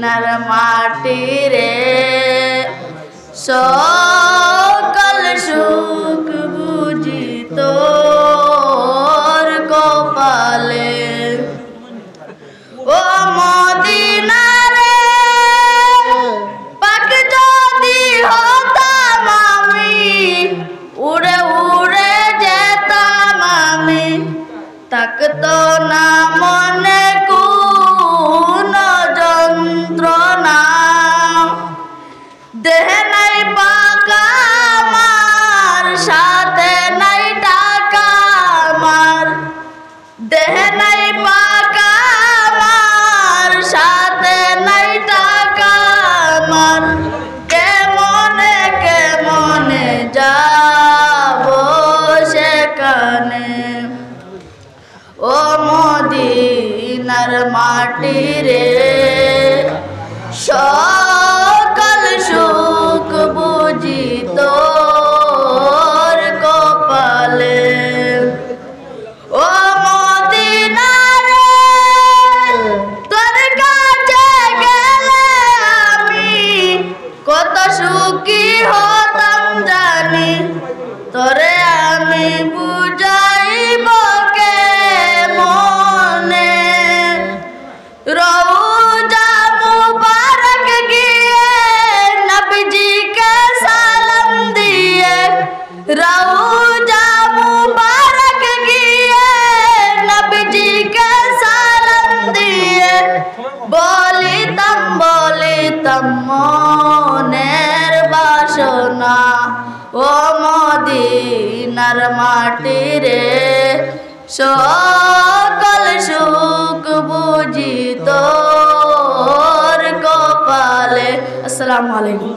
মদিনার মাটি রে সকল সুখ বুঝি তোর কপালে। ও মদিনা রে পাক যদি হতাম আমি, উড়ে উড়ে যেতাম আমি, থাকতো না মনে কোনো যন্ত্রণা। দেহে নাই পাকা আমার, সাথে নাই টাকা আমার, দেহে নাই পাকা আমার, সাথে নাই টাকা আমার, কেমনে কেমনে যাব সেখানে। ও মদিনার মাটি রে সকল সুখ বুঝি তোর কপালে। ও মদিনা রে তোর কাছে গেলে আমি কত সুখী হতাম জানি, তোরে আমি বুঝাইব কেমনে। রওজা মুবারক গিয়ে নবীজিকে সালাম দিয়ে, রওজা মুবারক গিয়ে নবীজিকে সালাম দিয়ে, বলিতাম বলিতাম মনের বাসনা। ও মদিনার মাটি রে সকল সুখ বুঝি তোর কপালে। আসসালামু আলাইকুম।